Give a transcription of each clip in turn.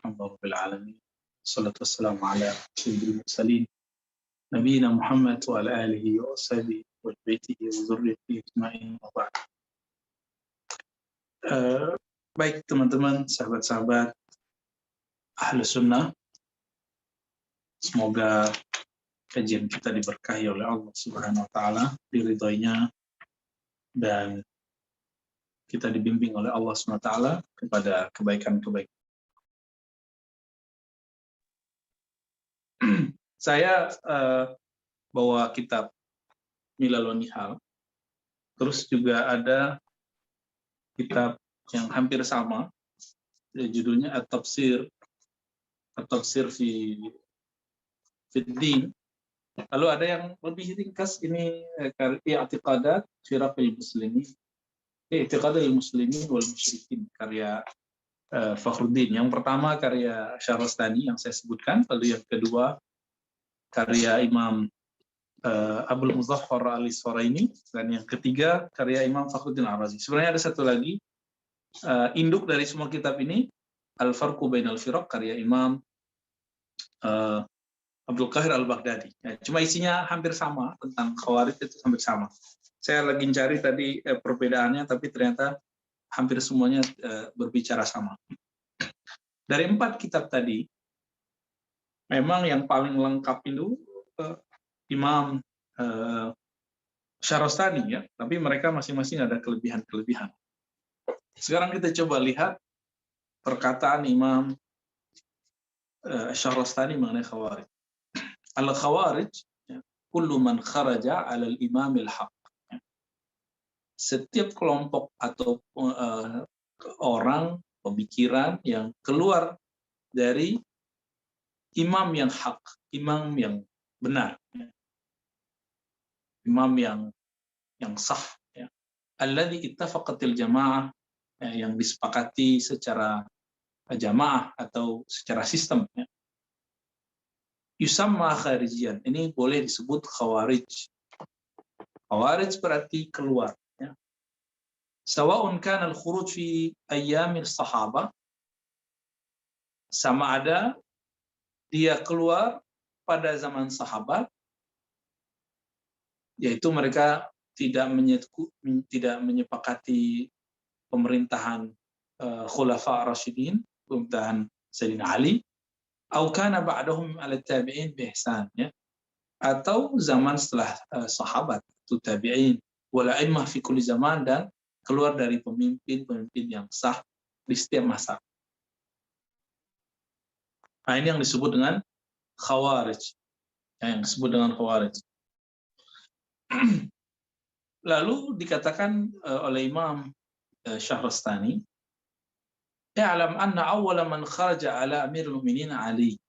Alhamdulillah alamin. Wassalatu wassalamu ala sayyidil mursalin nabiyina Muhammad wa ala alihi wa sahbihi wa baitihi wa dzurriyyatihi ajma'in wa ba'd. Baik teman-teman, sahabat-sahabat Ahlus Sunnah, semoga kajian kita diberkahi oleh Allah Subhanahu wa taala, diridhoinya, dan kita dibimbing oleh Allah Subhanahu wa taala kepada kebaikan-kebaikan. Saya bawa kitab Milal wa Nihal, terus juga ada kitab yang hampir sama, judulnya At-Tafsir fi Din. Lalu ada yang lebih ringkas, ini I'tiqadat Firaqil Muslimin, I'tiqadul Muslimin wal Musyrikin, karya Fakhruddin. Yang pertama karya Syahrastani yang saya sebutkan, lalu yang kedua karya Imam Abdul Muzaffar al-Isfaraini, dan yang ketiga karya Imam Fakhruddin Ar-Razi. Sebenarnya ada satu lagi, induk dari semua kitab ini, Al-Farqu Bainal Firaq, karya Imam Abdul Qahir al-Baghdadi. Ya, cuma isinya hampir sama, tentang Khawarij itu hampir sama. Saya lagi cari tadi perbedaannya, tapi ternyata hampir semuanya berbicara sama. Dari 4 kitab tadi, memang yang paling lengkap itu Imam Syahrastani, ya, tapi mereka masing-masing ada kelebihan-kelebihan. Sekarang kita coba lihat perkataan Imam Syahrastani mengenai Khawarij. Al-Khawarij, ya, kullu man kharaja 'ala al-imam al-haq. Setiap kelompok atau orang, pemikiran yang keluar dari imam yang hak, imam yang benar, ya. Imam yang sah, ya. Alladzi ittafaqatil jamaah, ya, yang disepakati secara jamaah atau secara sistem, ya. Yusamma kharijian, ini boleh disebut khawarij. Khawarij berarti keluar, ya. Sawa'un kana al-khuruj fi ayyamil sahabah, sama ada dia keluar pada zaman sahabat, yaitu mereka tidak menyepakati pemerintahan Khulafa Rasyidin, pemerintahan Sayyidina Ali, atau kana ba'dahum 'ala tabi'in bi ihsan, ya, atau zaman setelah sahabat itu tabi'in, wal a'immah fi kulli zaman, dan keluar dari pemimpin-pemimpin yang sah di setiap masa. Nah, ini yang disebut dengan Khawarij, yang disebut dengan Khawarij. Lalu dikatakan oleh Imam Syahrastani, ya'lam anna awwala man kharaja ala Amirul Mu'minin Ali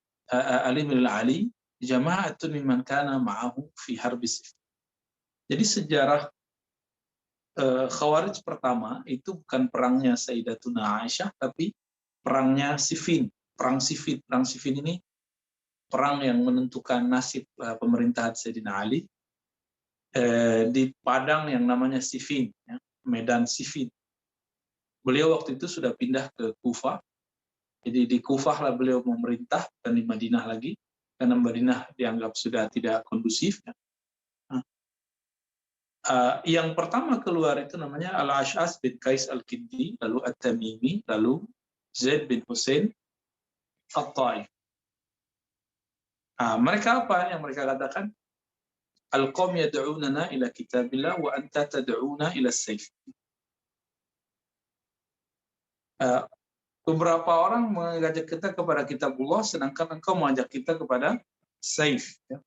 bin Ali jama'atun mimman kana ma'ahu fi harbi Siffin. Jadi sejarah Khawarij pertama itu bukan perangnya Sayyidatuna Aisyah, tapi perangnya Siffin, perang Siffin. Perang Siffin ini perang yang menentukan nasib pemerintahan Sayyidina Ali di padang yang namanya Siffin, ya, Medan Siffin. Beliau waktu itu sudah pindah ke Kufah, jadi di Kufah lah beliau memerintah, dan di Madinah lagi, karena Madinah dianggap sudah tidak kondusif, ya. Yang pertama keluar itu namanya Al-Ash'as bin Qais Al-Kindi, lalu At-Tamimi, lalu Zaid bin Husain At-Ta'i. Mereka apa yang mereka katakan? Al-qawm yad'unana ila kitabillah wa anta tad'una ila as-sayf. Beberapa orang mengajak kita kepada kitabullah, sedangkan engkau mengajak kita kepada saif, ya.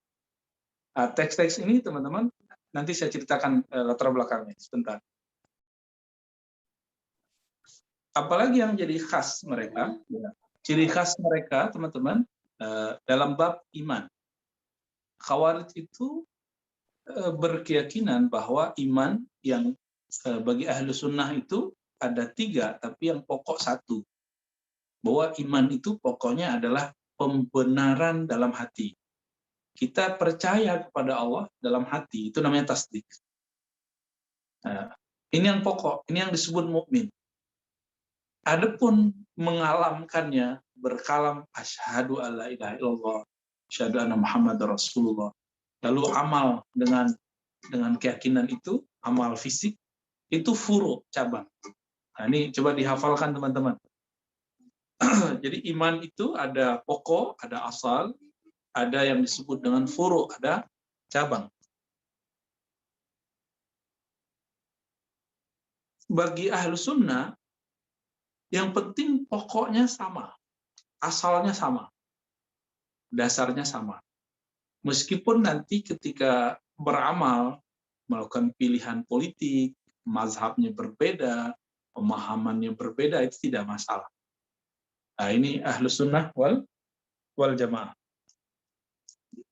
Teks-teks ini teman-teman, nanti saya ceritakan latar belakangnya sebentar. Apalagi yang jadi khas mereka, ya. Ciri khas mereka teman-teman, dalam bab iman. Khawarij itu berkeyakinan bahwa iman yang bagi ahlu sunnah itu ada 3, tapi yang pokok 1. Bahwa iman itu pokoknya adalah pembenaran dalam hati. Kita percaya kepada Allah dalam hati, itu namanya tasdik. Ini yang pokok, ini yang disebut mukmin. Adapun mengalamkannya berkalam asyhadu alla ilaha illallah, asyhadu anna Muhammadar Rasulullah. Lalu amal dengan keyakinan itu, amal fisik itu furu, cabang. Nah, ini coba dihafalkan teman-teman. Jadi iman itu ada pokok, ada asal, ada yang disebut dengan furu, ada cabang. Bagi ahlu sunnah, yang penting pokoknya sama, asalnya sama, dasarnya sama. Meskipun nanti ketika beramal, melakukan pilihan politik, mazhabnya berbeda, pemahamannya berbeda, itu tidak masalah. Nah, ini ahlu sunnah wal jamaah.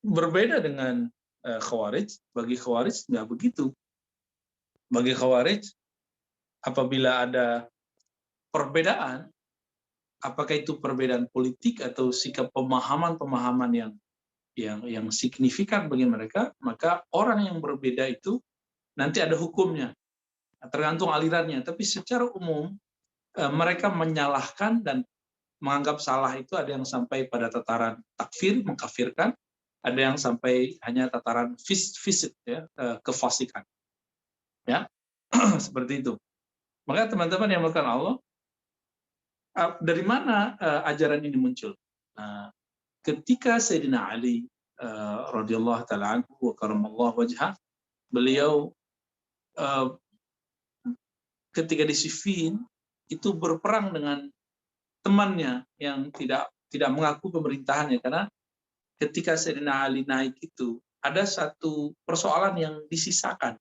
Berbeda dengan khawarij. Bagi khawarij nggak begitu. Bagi khawarij, apabila ada perbedaan, apakah itu perbedaan politik atau sikap pemahaman yang signifikan bagi mereka, maka orang yang berbeda itu nanti ada hukumnya, tergantung alirannya. Tapi secara umum mereka menyalahkan dan menganggap salah itu ada yang sampai pada tataran takfir, mengkafirkan, ada yang sampai hanya tataran fisik, ya, kefasikan, ya. Seperti itu. Maka teman-teman yang melakukan Allah, dari mana ajaran ini muncul? Ketika Sayyidina Ali radhiyallahu taala anhu wa karamallahu wajhah, beliau ketika di Siffin itu berperang dengan temannya yang tidak mengaku pemerintahannya, karena ketika Sayyidina Ali naik itu ada satu persoalan yang disisakan.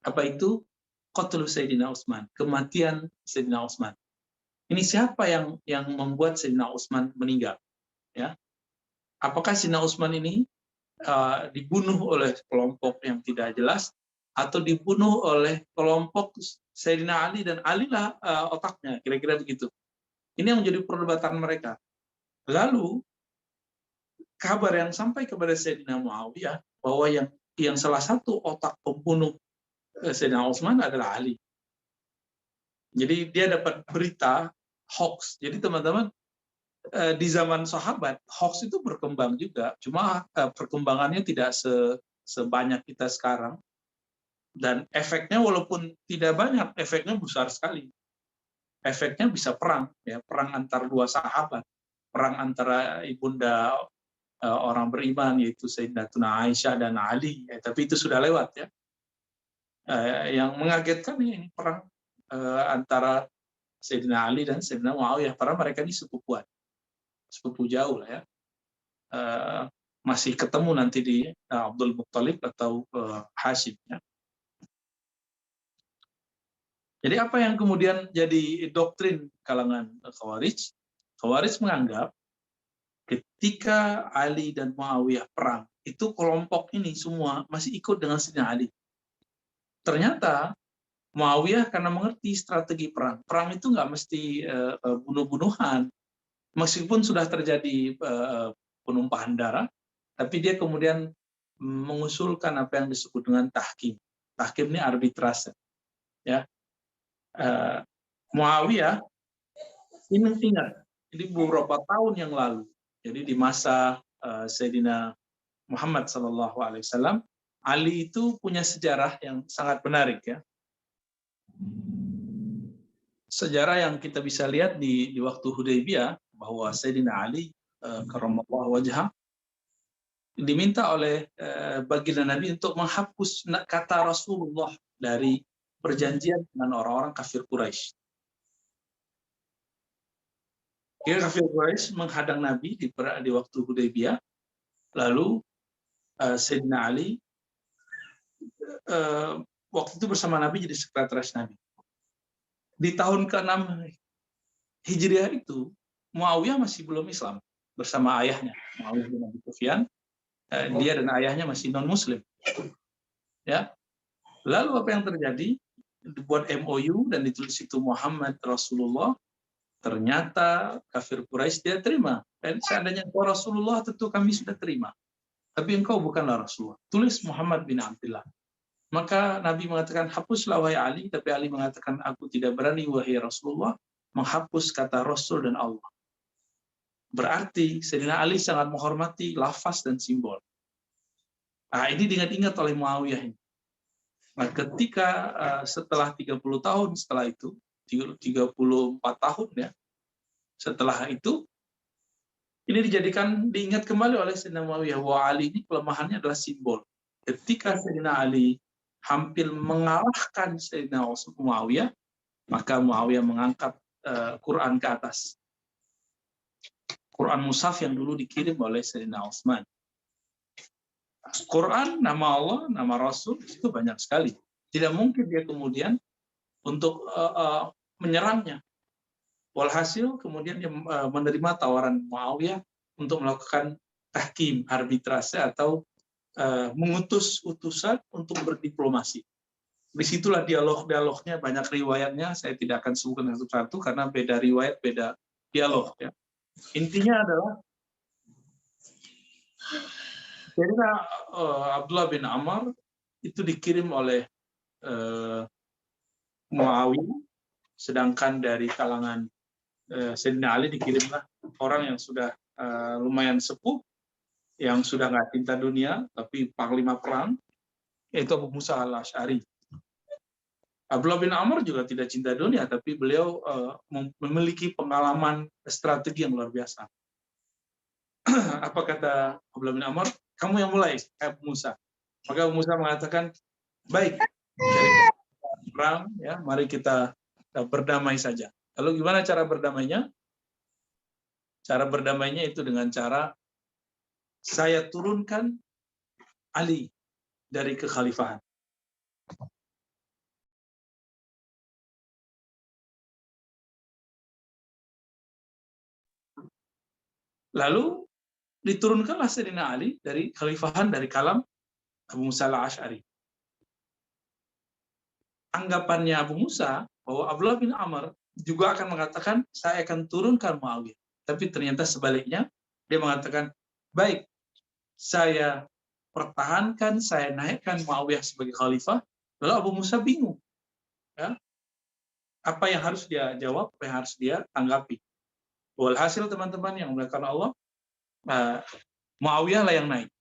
Apa itu? Qatlu Sayyidina Utsman, kematian Sayyidina Utsman. Ini siapa yang membuat Sayyidina Utsman meninggal? Ya, apakah Sayyidina Utsman ini dibunuh oleh kelompok yang tidak jelas atau dibunuh oleh kelompok Sayyidina Ali dan Ali lah otaknya, kira-kira begitu. Ini yang menjadi perdebatan mereka. Lalu kabar yang sampai kepada Sayyidina Muawiyah bahwa yang salah satu otak pembunuh Sayyidina Utsman adalah Ali. Jadi dia dapat berita hoax. Jadi teman-teman, di zaman sahabat hoax itu berkembang juga, cuma perkembangannya tidak sebanyak kita sekarang, dan efeknya walaupun tidak banyak, efeknya besar sekali. Efeknya bisa perang, ya, perang antar dua sahabat, perang antara ibunda orang beriman yaitu Sayyidatuna Aisyah dan Ali, ya, tapi itu sudah lewat, ya. Yang mengagetkan ini perang antara Sayyidina Ali dan Sayyidina Muawiyah, karena mereka ini sepupuan, sepupu jauh lah, ya. Masih ketemu nanti di Abdul Muttalib atau Hashim, ya. Jadi apa yang kemudian jadi doktrin kalangan Khawarij? Khawarij menganggap ketika Ali dan Muawiyah perang, itu kelompok ini semua masih ikut dengan Sayyidina Ali. Ternyata Muawiyah karena mengerti strategi perang. Perang itu nggak mesti bunuh-bunuhan. Meskipun sudah terjadi penumpahan darah, tapi dia kemudian mengusulkan apa yang disebut dengan tahkim. Tahkim ini arbitrase, ya. Muawiyah ingat, ini beberapa tahun yang lalu, jadi di masa Sayyidina Muhammad SAW, Ali itu punya sejarah yang sangat menarik, ya. Sejarah yang kita bisa lihat di waktu Hudaybiyah, bahwa Sayyidina Ali karramallahu wajhah diminta oleh baginda Nabi untuk menghapus kata Rasulullah dari perjanjian dengan orang-orang kafir Quraisy. Kafir Quraisy menghadang Nabi di waktu Hudaybiyah, lalu Sayyidina Ali waktu itu bersama Nabi jadi sekretaris Nabi. Di tahun ke-6 Hijriah itu, Muawiyah masih belum Islam bersama ayahnya, Muawiyah bin Abi Sufyan. Dia dan ayahnya masih non-Muslim. Ya. Lalu apa yang terjadi? Dibuat MOU dan ditulis itu Muhammad Rasulullah. Ternyata kafir Quraisy dia terima. Dan seandainya engkau Rasulullah, tentu kami sudah terima. Tapi engkau bukanlah Rasulullah. Tulis Muhammad bin Abdullah. Maka Nabi mengatakan, hapuslah wahai Ali. Tapi Ali mengatakan, aku tidak berani wahai Rasulullah menghapus kata Rasul dan Allah. Berarti Sayyidina Ali sangat menghormati lafaz dan simbol. Nah, ini diingat-ingat oleh Muawiyah ini. Nah, ketika setelah 30 tahun setelah itu, 34 tahun ya, setelah itu, ini diingat kembali oleh Sayyidina Muawiyah bahwa Ali ini kelemahannya adalah simbol. Ketika Sayyidina Ali hampir mengalahkan Sayyidina Muawiyah, maka Muawiyah mengangkat Quran ke atas. Quran Mushaf yang dulu dikirim oleh Sayyidina Utsman. Quran, nama Allah, nama Rasul, itu banyak sekali. Tidak mungkin dia kemudian untuk menyerangnya. Walhasil kemudian dia menerima tawaran Muawiyah untuk melakukan tahkim, arbitrase atau mengutus utusan untuk berdiplomasi. Disitulah dialog-dialognya, banyak riwayatnya, saya tidak akan sebutkan satu-satu karena beda riwayat, beda dialog. Ya. Intinya adalah Sayyidina Abdullah bin Amr itu dikirim oleh Muawiyah, sedangkan dari kalangan Sayyidina Ali dikirimlah orang yang sudah lumayan sepuh, yang sudah nggak cinta dunia, tapi panglima perang, yaitu Abu Musa al-Asy'ari. Abdullah bin Amr juga tidak cinta dunia, tapi beliau memiliki pengalaman strategi yang luar biasa. Apa kata Abdullah bin Amr? Kamu yang mulai, Abu Musa. Maka Abu Musa mengatakan, baik, dari perang, ya, mari kita berdamai saja. Lalu gimana cara berdamainya? Cara berdamainya itu dengan cara saya turunkan Ali dari kekhalifahan. Lalu diturunkanlah Sayyidina Ali dari khalifahan, dari kalam Abu Musa al-Asy'ari. Anggapannya Abu Musa bahwa Abdullah bin Amr juga akan mengatakan saya akan turunkan Muawiyah. Tapi ternyata sebaliknya, dia mengatakan, baik, saya pertahankan, saya naikkan Muawiyah sebagai khalifah. Lalu Abu Musa bingung. Ya, apa yang harus dia jawab, apa yang harus dia tanggapi. Walhasil teman-teman yang dimuliakan Allah, Muawiyah lah yang naik.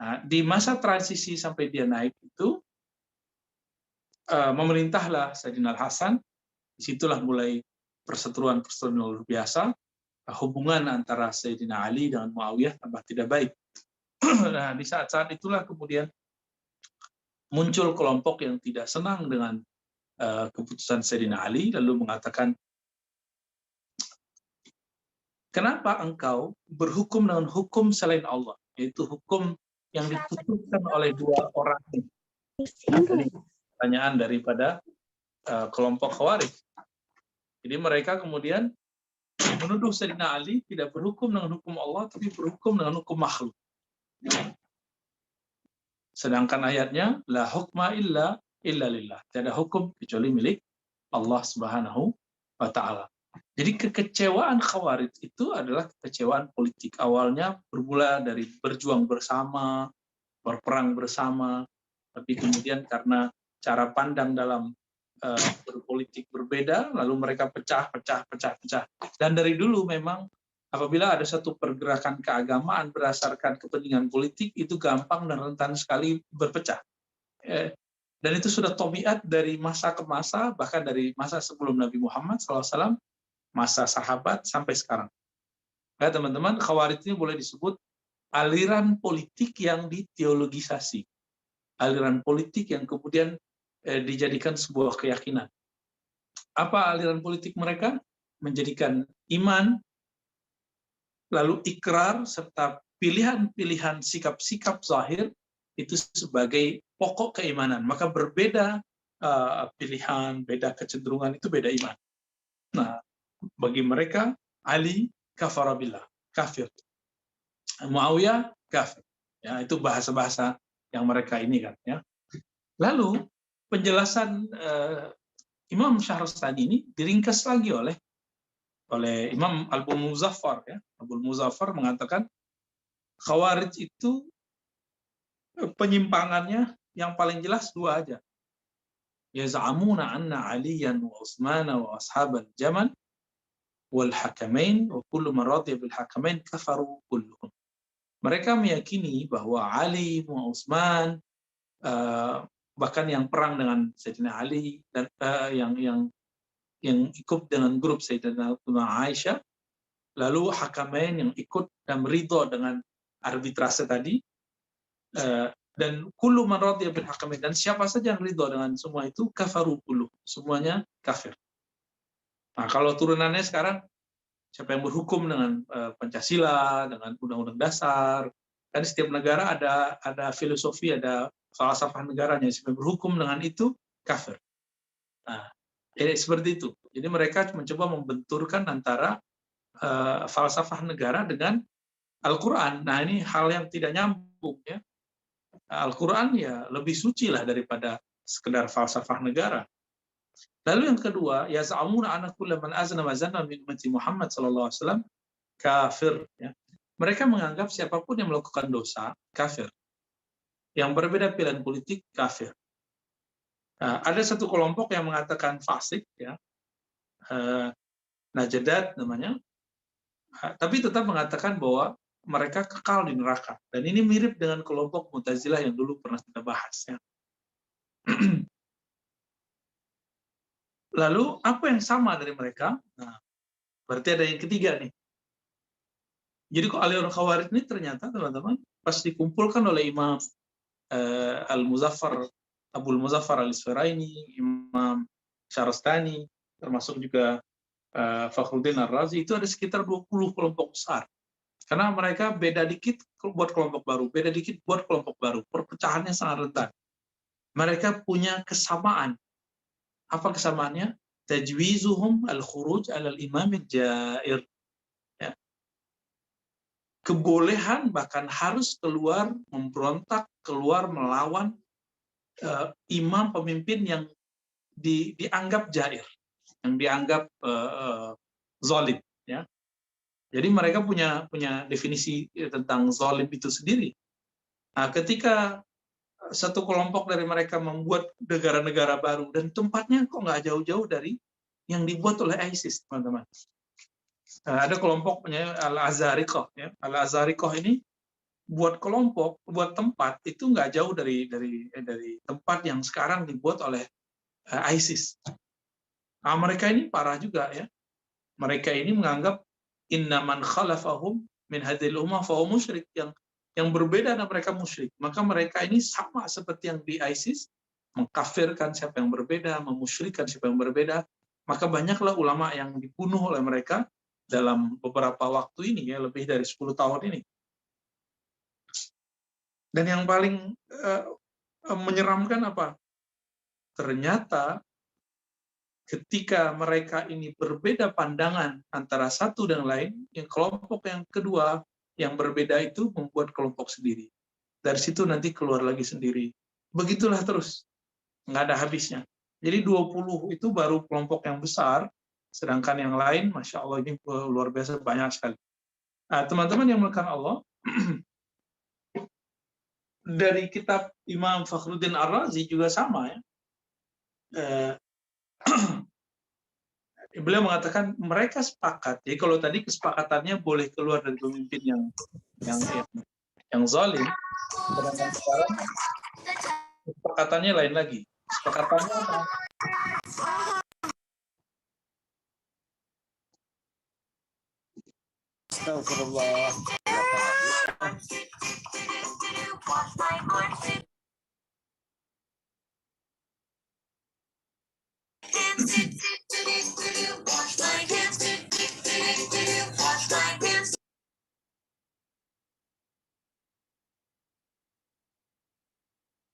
Nah, di masa transisi sampai dia naik itu, memerintahlah Sayyidina Al-Hasan. Disitulah mulai perseteruan-perseteruan luar biasa, hubungan antara Sayyidina Ali dengan Muawiyah tambah tidak baik. Nah, di saat-saat itulah kemudian muncul kelompok yang tidak senang dengan keputusan Sayyidina Ali, lalu mengatakan, kenapa engkau berhukum dengan hukum selain Allah, yaitu hukum yang diputuskan oleh dua orang ini? Jadi pertanyaan daripada kelompok Khawarij. Jadi mereka kemudian menuduh Sayyidina Ali tidak berhukum dengan hukum Allah, tapi berhukum dengan hukum makhluk. Sedangkan ayatnya, la hukma illa lillah. Tidak ada hukum kecuali milik Allah Subhanahu wa Ta'ala. Jadi kekecewaan Khawarij itu adalah kekecewaan politik. Awalnya bermula dari berjuang bersama, berperang bersama, tapi kemudian karena cara pandang dalam berpolitik berbeda, lalu mereka pecah. Dan dari dulu memang apabila ada satu pergerakan keagamaan berdasarkan kepentingan politik, itu gampang dan rentan sekali berpecah. Dan itu sudah tabiat dari masa ke masa, bahkan dari masa sebelum Nabi Muhammad SAW, masa sahabat sampai sekarang. Ya teman-teman, Khawarij ini boleh disebut aliran politik yang diteologisasi. Aliran politik yang kemudian dijadikan sebuah keyakinan. Apa aliran politik mereka? Menjadikan iman, lalu ikrar, serta pilihan-pilihan sikap-sikap zahir itu sebagai pokok keimanan. Maka berbeda pilihan, beda kecenderungan, itu beda iman. Nah, bagi mereka, Ali kafara billah, kafir. Muawiyah kafir. Ya, itu bahasa-bahasa yang mereka ini kan. Ya. Lalu penjelasan Imam Syahrastani ini diringkas lagi oleh Imam Abu Muzaffar. Ya. Abu Muzaffar mengatakan Khawarij itu penyimpangannya yang paling jelas dua aja. Yaz'amuna anna Aliyan wa Utsman wa ashabal Jamal wal hakamain wa kullu man radiya bil hakamain kafaru kulluhum. Mereka meyakini bahwa Ali, Utsman, bahkan yang perang dengan Sayyidina Ali dan yang ikut dengan grup Sayyidina Aisyah, lalu hakamain yang ikut dan ridho dengan arbitrase tadi, dan kullu man radiya bil hakamain, dan siapa saja yang ridho dengan semua itu kafaru kulluhum, semuanya kafir. Nah, kalau turunannya sekarang, siapa yang berhukum dengan Pancasila, dengan Undang-Undang Dasar, kan setiap negara ada filosofi, ada falsafah negaranya. Siapa yang berhukum dengan itu kafir. Nah, seperti itu. Jadi mereka mencoba membenturkan antara falsafah negara dengan Al-Quran. Nah, ini hal yang tidak nyambung, ya. Al-Quran ya lebih suci lah daripada sekedar falsafah negara. Lalu yang kedua, yaz'amuna anna kullu man aznama zanban min ummati Muhammad sallallahu alaihi wasallam kafir, ya. Mereka menganggap siapapun yang melakukan dosa kafir. Yang berbeda pilihan politik kafir. Nah, ada satu kelompok yang mengatakan fasik, ya. Najadat namanya. Tapi tetap mengatakan bahwa mereka kekal di neraka. Dan ini mirip dengan kelompok Mu'tazilah yang dulu pernah kita bahas, ya. Lalu apa yang sama dari mereka? Nah, berarti ada yang ketiga nih. Jadi kok aliran Khawarij ini ternyata, teman-teman, pas dikumpulkan oleh Imam Abul Muzaffar Al-Isfaraini, Imam Syarastani, termasuk juga Fakhruddin Ar-Razi, itu ada sekitar 20 kelompok besar. Karena mereka beda dikit buat kelompok baru, beda dikit buat kelompok baru. Perpecahannya sangat rentan. Mereka punya kesamaan. Apa kesamaannya? Tajwizuhum al-khuruj al-imam al-jair. Ya. Kebolehan bahkan harus keluar memberontak, keluar melawan imam pemimpin yang dianggap jair, yang dianggap zalim, ya. Jadi mereka punya definisi tentang zalim itu sendiri. Nah, ketika satu kelompok dari mereka membuat negara-negara baru dan tempatnya kok nggak jauh-jauh dari yang dibuat oleh ISIS, teman-teman. Ada kelompoknya Al-Azhariqah, ya. Al-Azhariqah ini buat kelompok, buat tempat itu nggak jauh dari tempat yang sekarang dibuat oleh ISIS. Nah, mereka ini parah juga, ya. Mereka ini menganggap innaman khalafahum min hadhil ummah fa huwa musyrik, yang berbeda dan mereka musyrik. Maka mereka ini sama seperti yang di ISIS, mengkafirkan siapa yang berbeda, memusyrikan siapa yang berbeda. Maka banyaklah ulama yang dibunuh oleh mereka dalam beberapa waktu ini, ya, lebih dari 10 tahun ini. Dan yang paling menyeramkan apa? Ternyata ketika mereka ini berbeda pandangan antara satu dan lain, yang kelompok yang kedua yang berbeda itu membuat kelompok sendiri. Dari situ nanti keluar lagi sendiri. Begitulah terus. Nggak ada habisnya. Jadi 20 itu baru kelompok yang besar, sedangkan yang lain, Masya Allah, ini luar biasa banyak sekali. Nah, teman-teman yang melakukan Allah, dari kitab Imam Fakhruddin Ar-Razi juga sama, ya. Beliau mengatakan mereka sepakat. Jadi kalau tadi kesepakatannya boleh keluar dari pemimpin yang zalim, sedangkan sekarang kesepakatannya lain lagi. Kesepakatannya apa? Astagfirullah.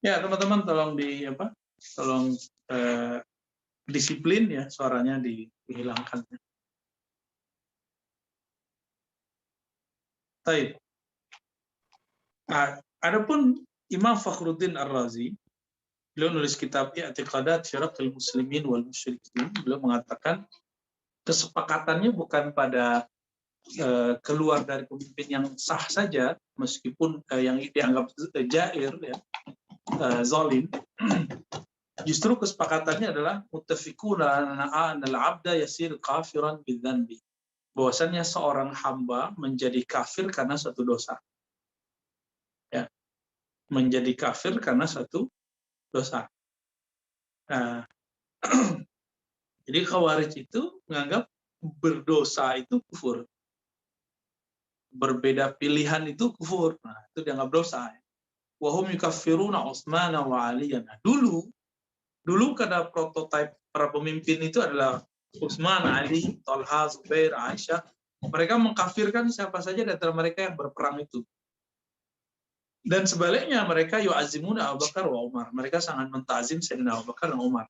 Ya, teman-teman tolong disiplin, ya, suaranya dihilangkan. Baik. Nah, adapun Imam Fakhruddin Ar-Razi, beliau nulis kitab I'tiqadat Syiraqil Muslimin wal Musyrikin. Beliau mengatakan kesepakatannya bukan pada keluar dari pemimpin yang sah saja, meskipun yang dianggap jair, ya, zalim. Justru kesepakatannya adalah muttafiquna anna al-'abda yasir kafiran bidzanbi. bahwasannya seorang hamba menjadi kafir karena suatu dosa. Ya, menjadi kafir karena suatu dosa. Nah, jadi Khawarij itu menganggap berdosa itu kufur. Berbeda pilihan itu kufur. Nah, itu dianggap dosa. Wahum yukaffiruna Utsman wa Aliyan. Nah, dulu karena prototipe para pemimpin itu adalah Utsman, Ali, Talha, Zubair, Aisyah. Mereka mengkafirkan siapa saja di antara mereka yang berperang itu. Dan sebaliknya mereka yu'azimuna Abu Bakar wa Umar. Mereka sangat mentazim Sayyidina Abu Bakar dan Umar.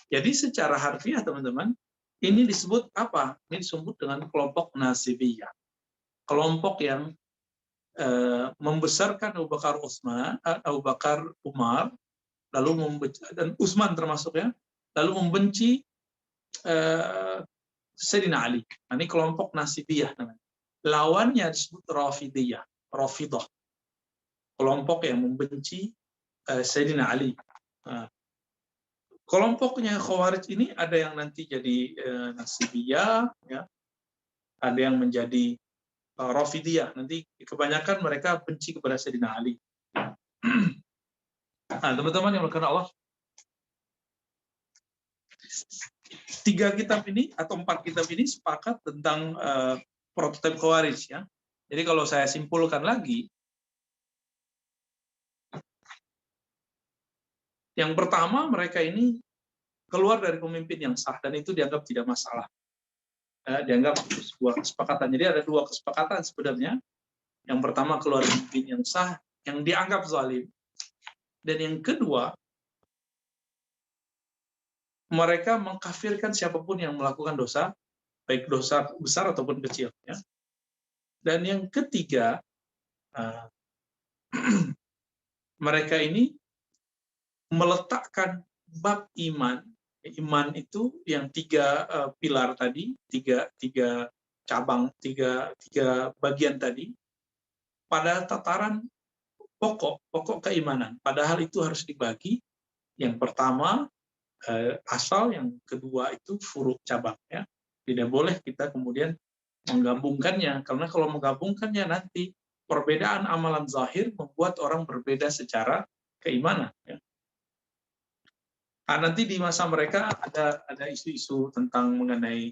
Jadi secara harfiah teman-teman, ini disebut apa? Ini disebut dengan kelompok Nasibiyah. Kelompok yang membesarkan Abu Bakar Abu Bakar Umar, lalu dan Utsman termasuk ya, lalu membenci Sayyidina Ali. Nah, ini kelompok Nasibiyah namanya. Lawannya disebut Rafidiyah, Rafidah. Kelompok yang membenci Sayyidina Ali. Nah, kelompoknya Khawarij ini ada yang nanti jadi Nasibiyah, ya, ada yang menjadi Rafidiyah. Nanti kebanyakan mereka benci kepada Sayyidina Ali. Nah, teman-teman yang berkenan Allah, 3 kitab ini atau 4 kitab ini sepakat tentang prototipe Khawarij, ya. Jadi kalau saya simpulkan lagi, yang pertama mereka ini keluar dari pemimpin yang sah dan itu dianggap tidak masalah. Dianggap sebuah kesepakatan. Jadi ada 2 kesepakatan sebenarnya. Yang pertama keluar dari pemimpin yang sah, yang dianggap zalim. Dan yang kedua, mereka mengkafirkan siapapun yang melakukan dosa, baik dosa besar ataupun kecil. Ya. Dan yang ketiga, mereka ini meletakkan bab iman. Iman itu yang 3 pilar tadi, 3 cabang, 3 bagian tadi, pada tataran pokok keimanan. Padahal itu harus dibagi. Yang pertama asal, yang kedua itu furuk cabang. Ya. Tidak boleh kita kemudian menggabungkannya, karena kalau menggabungkannya nanti perbedaan amalan zahir membuat orang berbeda secara keimanan. Ya. Nah, nanti di masa mereka ada isu-isu tentang mengenai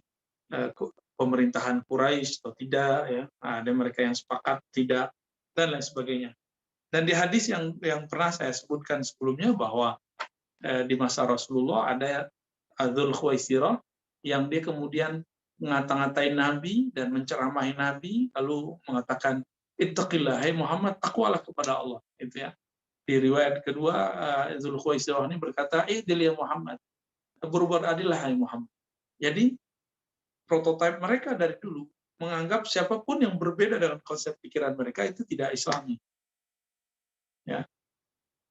pemerintahan Quraisy atau tidak, ya. Ada mereka yang sepakat tidak dan lain sebagainya. Dan di hadis yang pernah saya sebutkan sebelumnya bahwa di masa Rasulullah ada Dzul Khuwaisirah yang dia kemudian ngata-ngatain Nabi dan menceramahi Nabi, lalu mengatakan ittaqillah, hai Muhammad, takwalah kepada Allah, gitu ya. Di riwayat kedua, Dzul Khuwaisirah ini berkata, idil ya Muhammad, berbuat adillah hai Muhammad. Jadi prototipe mereka dari dulu menganggap siapapun yang berbeda dengan konsep pikiran mereka itu tidak Islami. Ya.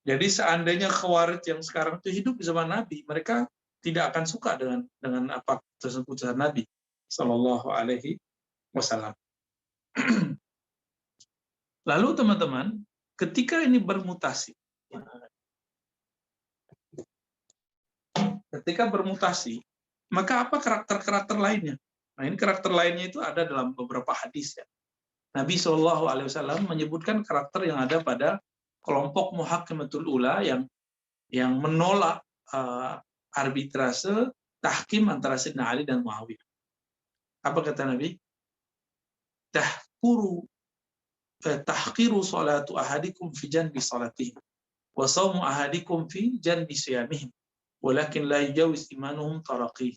Jadi seandainya Khawarij yang sekarang itu hidup di zaman Nabi, mereka tidak akan suka dengan apa putusan Nabi Sallallahu Alaihi Wasallam. Lalu teman-teman, ketika ini bermutasi, maka apa karakter-karakter lainnya? Nah, ini karakter lainnya itu ada dalam beberapa hadis, ya. Nabi Shallallahu Alaihi Wasallam menyebutkan karakter yang ada pada kelompok Muhakkimatul Ula yang menolak arbitrase tahkim antara Sayyidina Ali dan Muawiyah. Apa kata Nabi? Tahqiru salatu ahadikum fi janbi salatihim wa shaumu ahadikum fi janbi siyamihim walakin la yujawis imanuhum taraqih.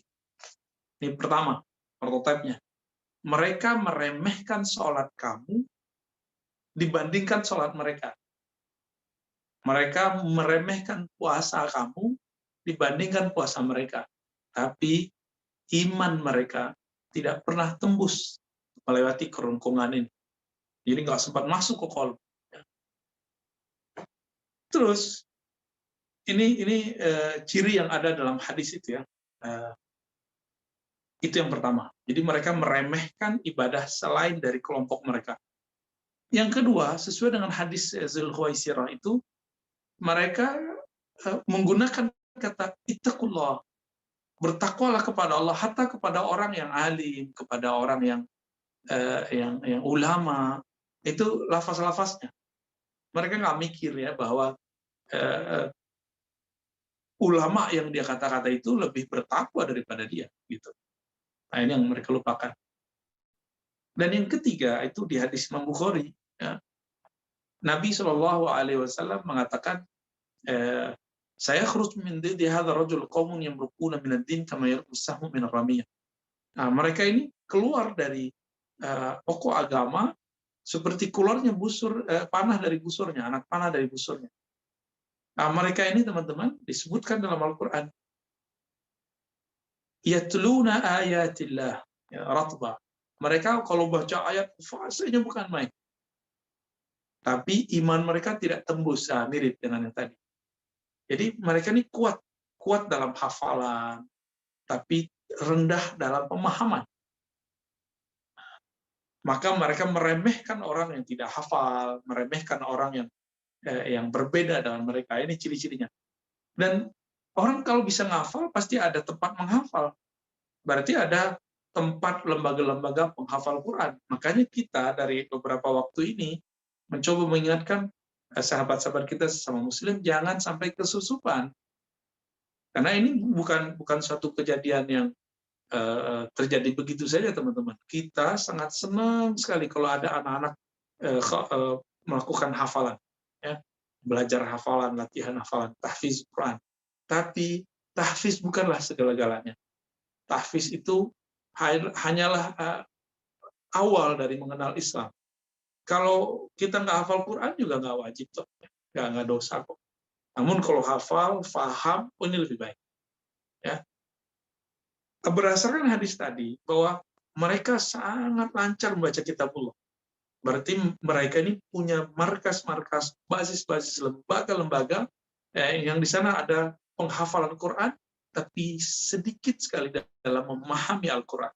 Ini pertama, prototipenya. Mereka meremehkan sholat kamu dibandingkan sholat mereka. Mereka meremehkan puasa kamu dibandingkan puasa mereka. Tapi iman mereka tidak pernah tembus melewati kerongkongan ini. Jadi nggak sempat masuk ke kolom. Terus ini ciri yang ada dalam hadis itu, ya. Itu yang pertama. Jadi mereka meremehkan ibadah selain dari kelompok mereka. Yang kedua, sesuai dengan hadis Dzul Khuwaisirah itu, mereka menggunakan kata ittaqullah, bertakwalah kepada Allah, hatta kepada orang yang alim, kepada orang yang yang ulama, itu lafaz-lafaznya. Mereka nggak mikir ya bahwa ulama yang dia kata-kata itu lebih bertakwa daripada dia, gitu. Nah, ini yang mereka lupakan. Dan yang ketiga itu di hadis Imam Bukhari, ya, Nabi Shallallahu Alaihi Wasallam mengatakan, saya khuruj min di hadza rajul qaumun yamruquna min ad-din kama yarqus sahmu min ar-ramiyah. Nah, mereka ini keluar dari pokok agama seperti keluarnya panah dari busurnya, anak panah dari busurnya. Nah, mereka ini teman-teman disebutkan dalam Al-Qur'an, yatluna ayatillah, ya, ratba. Mereka kalau baca ayat fasenya bukan main. Tapi iman mereka tidak tembus, mirip dengan yang tadi. Jadi mereka ini kuat dalam hafalan, tapi rendah dalam pemahaman. Maka mereka meremehkan orang yang tidak hafal, meremehkan orang yang berbeda dengan mereka. Ini ciri-cirinya. Dan orang kalau bisa menghafal, pasti ada tempat menghafal. Berarti ada tempat lembaga-lembaga penghafal Quran. Makanya kita dari beberapa waktu ini mencoba mengingatkan sahabat-sahabat kita sesama Muslim jangan sampai kesusupan. Karena ini bukan suatu kejadian yang terjadi begitu saja, teman-teman. Kita sangat senang sekali kalau ada anak-anak melakukan hafalan, ya, belajar hafalan, latihan hafalan, tahfiz Quran. Tapi tahfiz bukanlah segala-galanya. Tahfiz itu hanyalah awal dari mengenal Islam. Kalau kita nggak hafal Quran juga nggak wajib, toh, nggak dosa kok. Namun kalau hafal, faham, ini lebih baik. Ya. Berdasarkan hadis tadi bahwa mereka sangat lancar membaca kitabullah. Berarti mereka ini punya markas-markas, basis-basis lembaga-lembaga yang di sana ada penghafalan Quran, tapi sedikit sekali dalam memahami Al-Quran.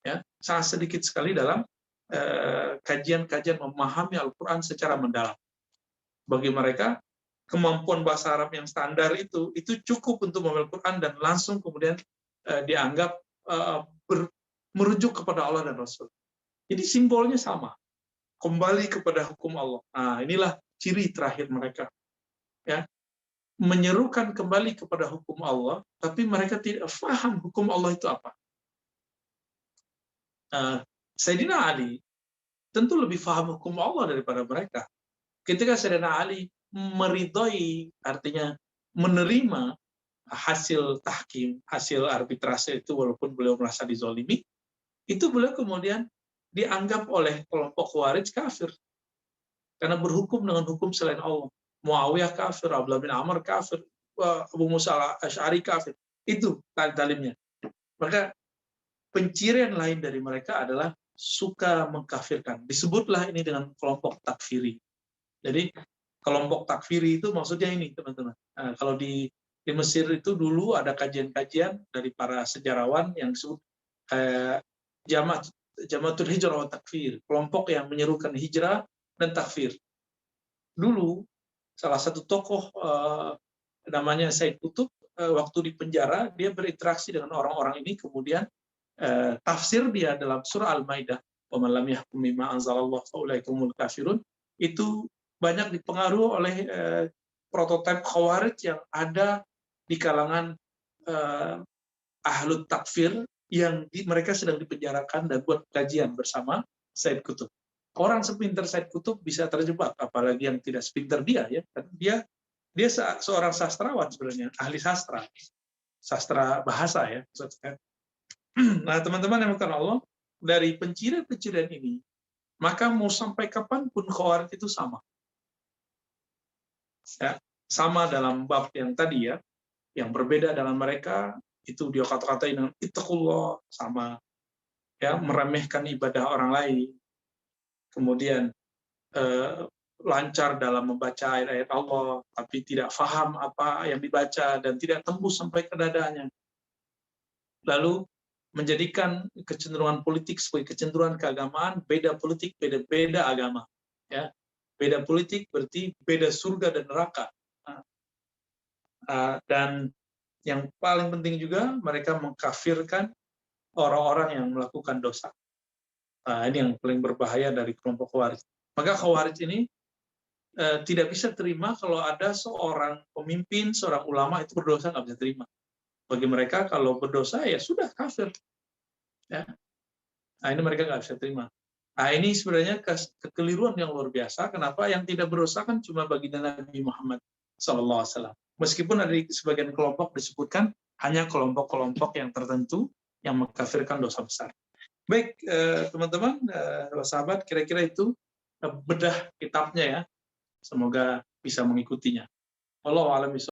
Ya, sangat sedikit sekali dalam kajian-kajian memahami Al-Quran secara mendalam. Bagi mereka, kemampuan bahasa Arab yang standar itu cukup untuk memahami Al-Quran dan langsung kemudian dianggap merujuk kepada Allah dan Rasul. Jadi simbolnya sama, kembali kepada hukum Allah. Nah, inilah ciri terakhir mereka. Ya, menyerukan kembali kepada hukum Allah, tapi mereka tidak paham hukum Allah itu apa. Sayyidina Ali tentu lebih paham hukum Allah daripada mereka. Ketika Sayyidina Ali meridhoi, artinya menerima hasil tahkim, hasil arbitrase itu walaupun beliau merasa dizolimi, itu beliau kemudian dianggap oleh kelompok Khawarij kafir. Karena berhukum dengan hukum selain Allah. Muawiyah kafir, Abdullah bin Amr kafir, Abu Musa al-Asy'ari kafir. Itu talimnya. Maka pencirian lain dari mereka adalah suka mengkafirkan. Disebutlah ini dengan kelompok takfiri. Jadi kelompok takfiri itu maksudnya ini, teman-teman. Nah, kalau di Mesir itu dulu ada kajian-kajian dari para sejarawan yang disebut Jamaatul Hijrah wa Takfir, kelompok yang menyerukan hijrah dan takfir. Dulu salah satu tokoh namanya Said Qutb, waktu di penjara dia berinteraksi dengan orang-orang ini, kemudian tafsir dia dalam surah Al-Maidah, "Wa man lam yahkum bima anzalallahu fa ulaika humul kafirun," itu banyak dipengaruhi oleh prototipe Khawarij yang ada di kalangan ahlut takfir yang mereka sedang dipenjarakan dan buat kajian bersama Said Qutb. Orang sepinter Said Qutb bisa terjebak, apalagi yang tidak sepinter dia, ya. Dia seorang sastrawan sebenarnya, ahli sastra bahasa, ya. Nah, teman-teman yang bukan Allah, dari pencirian-pencirian ini, maka mau sampai kapanpun Khawarij itu sama. Ya, sama dalam bab yang tadi, ya, yang berbeda dalam mereka itu dia kata-katain dengan ittaqullah, sama, ya, meremehkan ibadah orang lain, kemudian lancar dalam membaca ayat-ayat Allah, tapi tidak faham apa yang dibaca dan tidak tembus sampai ke dadanya. Lalu menjadikan kecenderungan politik sebagai kecenderungan keagamaan, beda politik, beda agama. Ya, beda politik berarti beda surga dan neraka. Dan yang paling penting juga mereka mengkafirkan orang-orang yang melakukan dosa. Nah, ini yang paling berbahaya dari kelompok Khawarij. Maka Khawarij ini tidak bisa terima kalau ada seorang pemimpin, seorang ulama itu berdosa, nggak bisa terima. Bagi mereka kalau berdosa ya sudah kafir. Ya. Nah, ini mereka nggak bisa terima. Nah, ini sebenarnya kekeliruan yang luar biasa. Kenapa yang tidak berdosa kan cuma baginda Nabi Muhammad SAW. Meskipun ada di sebagian kelompok disebutkan hanya kelompok-kelompok yang tertentu yang mengkafirkan dosa besar. Baik, teman-teman, sahabat, kira-kira itu bedah kitabnya ya. Semoga bisa mengikutinya. Wallahu a'lam bishawab.